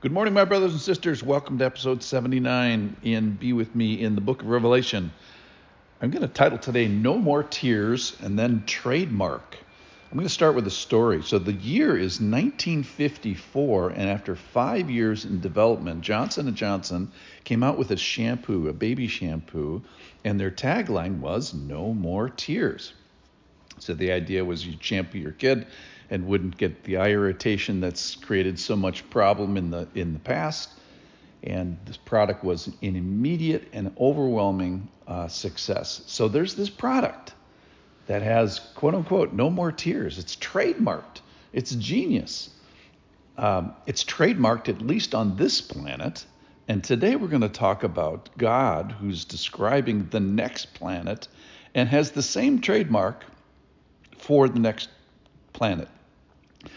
Good morning, my brothers and sisters. Welcome to episode 79 in Be With Me in the book of Revelation. I'm going to title today, No More Tears, and then Trademark. I'm going to start with a story. So the year is 1954, and after 5 years in development, Johnson & Johnson came out with a shampoo, a baby shampoo, and their tagline was, No More Tears. So the idea was you'd shampoo your kid and wouldn't get the eye irritation that's created so much problem in the past. And this product was an immediate and overwhelming success. So there's this product that has, quote unquote, no more tears. It's trademarked. It's genius. It's trademarked at least on this planet. And today we're going to talk about God, who's describing the next planet and has the same trademark for the next planet.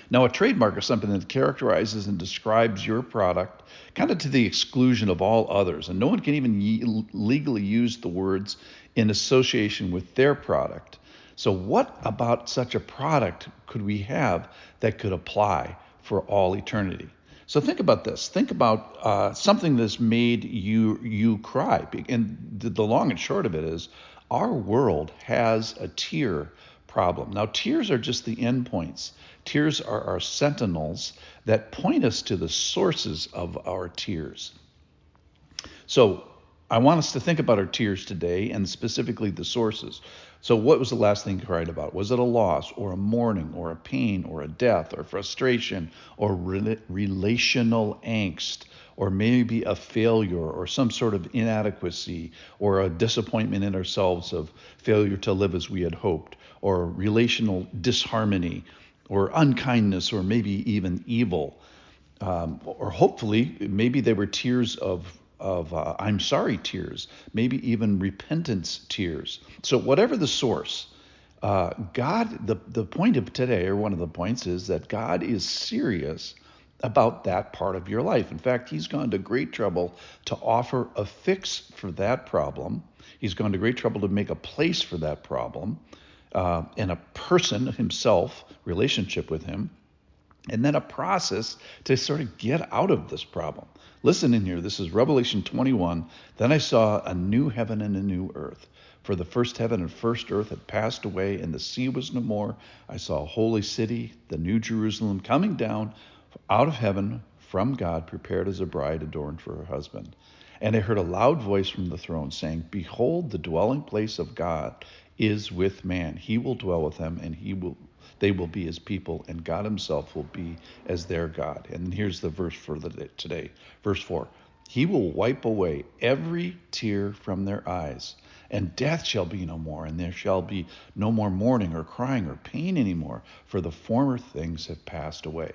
Now, a trademark is something that characterizes and describes your product kind of to the exclusion of all others, and no one can even legally use the words in association with their product. So what about such a product could we have that could apply for all eternity? So think about this. Think about something that's made you cry. And the long and short of it is our world has a tear problem. Now, tears are just the endpoints. Tears are our sentinels that point us to the sources of our tears. So I want us to think about our tears today and specifically the sources. So what was the last thing you cried about? Was it a loss or a mourning or a pain or a death or frustration or relational angst or maybe a failure or some sort of inadequacy or a disappointment in ourselves of failure to live as we had hoped or relational disharmony or unkindness or maybe even evil? Or hopefully maybe they were tears of I'm sorry tears, maybe even repentance tears. So whatever the source, God, the point of today, or one of the points, is that God is serious about that part of your life. In fact, he's gone to great trouble to offer a fix for that problem. He's gone to great trouble to make a place for that problem, and a person himself, relationship with him, and then a process to sort of get out of this problem. Listen in here. This is Revelation 21. Then I saw a new heaven and a new earth. For the first heaven and first earth had passed away, and the sea was no more. I saw a holy city, the new Jerusalem, coming down out of heaven from God, prepared as a bride adorned for her husband. And I heard a loud voice from the throne saying, Behold, the dwelling place of God is with man. He will dwell with them, and they will be his people, and God himself will be as their God. And here's the verse for today. Verse 4. He will wipe away every tear from their eyes, and death shall be no more, and there shall be no more mourning or crying or pain anymore, for the former things have passed away.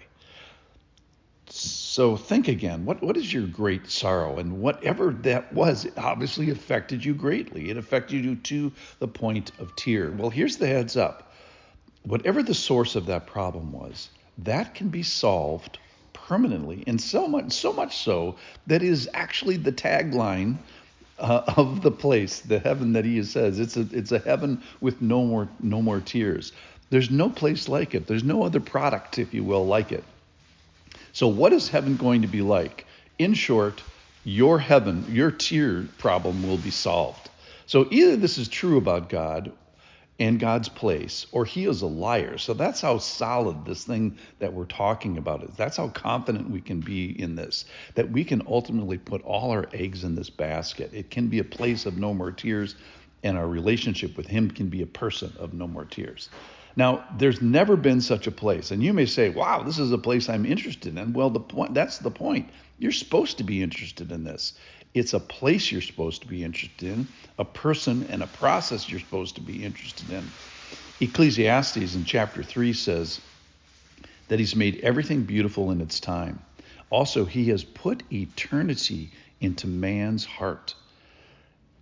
So think again, what is your great sorrow? And whatever that was, it obviously affected you greatly. It affected you to the point of tear. Well, here's the heads up. Whatever the source of that problem was, that can be solved permanently, and so much so that is actually the tagline of the place, the heaven that he says. It's a heaven with no more tears. There's no place like it. There's no other product, if you will, like it. So what is heaven going to be like? In short, your heaven, your tear problem will be solved. So either this is true about God and God's place, or he is a liar. So that's how solid this thing that we're talking about is. That's how confident we can be in this, that we can ultimately put all our eggs in this basket. It can be a place of no more tears, and our relationship with him can be a person of no more tears. Now, there's never been such a place. And you may say, wow, this is a place I'm interested in. Well, that's the point. You're supposed to be interested in this. It's a place you're supposed to be interested in, a person and a process you're supposed to be interested in. Ecclesiastes in chapter 3 says that he's made everything beautiful in its time. Also, he has put eternity into man's heart,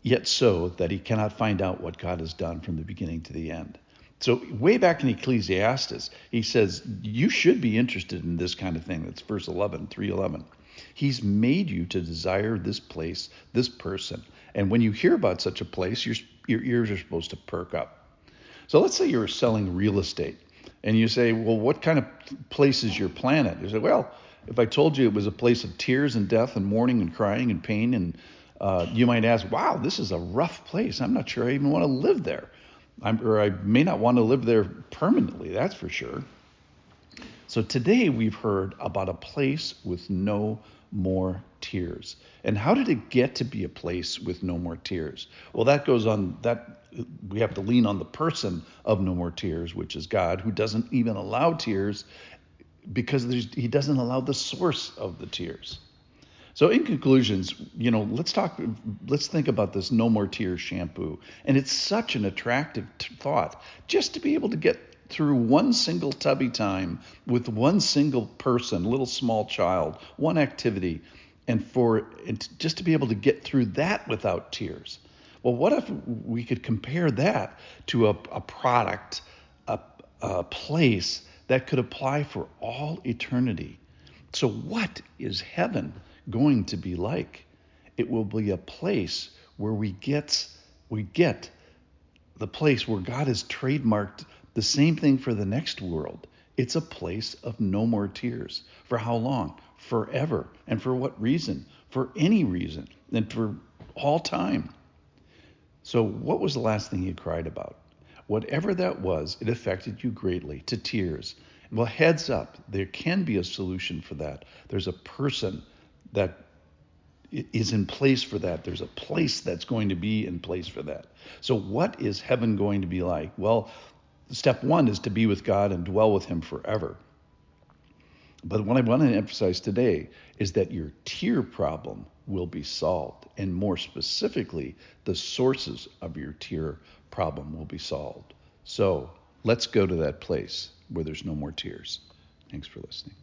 yet so that he cannot find out what God has done from the beginning to the end. So way back in Ecclesiastes, he says, you should be interested in this kind of thing. That's verse 3:11. He's made you to desire this place, this person. And when you hear about such a place, your ears are supposed to perk up. So let's say you're selling real estate And you say, well, what kind of place is your planet? You say, well, if I told you it was a place of tears and death and mourning and crying and pain, and you might ask, wow, this is a rough place. I'm not sure I even want to live there. Or I may not want to live there permanently, that's for sure. So today we've heard about a place with no more tears. And how did it get to be a place with no more tears? Well, that goes on, that we have to lean on the person of no more tears, which is God, who doesn't even allow tears because he doesn't allow the source of the tears. So in conclusions, let's think about this no more tears shampoo. And it's such an attractive thought just to be able to get through one single tubby time with one single person, little small child, one activity, and just to be able to get through that without tears. Well, what if we could compare that to a product, a place that could apply for all eternity? So what is heaven going to be like? It will be a place where we get the place where God has trademarked the same thing for the next world. It's a place of no more tears. For how long? Forever. And for what reason? For any reason. And for all time. So what was the last thing you cried about? Whatever that was, it affected you greatly, to tears. Well, heads up, there can be a solution for that. There's a person that is in place for that. There's a place that's going to be in place for that. So what is heaven going to be like? Well, step one is to be with God and dwell with him forever. But what I want to emphasize today is that your tear problem will be solved. And more specifically, the sources of your tear problem will be solved. So let's go to that place where there's no more tears. Thanks for listening.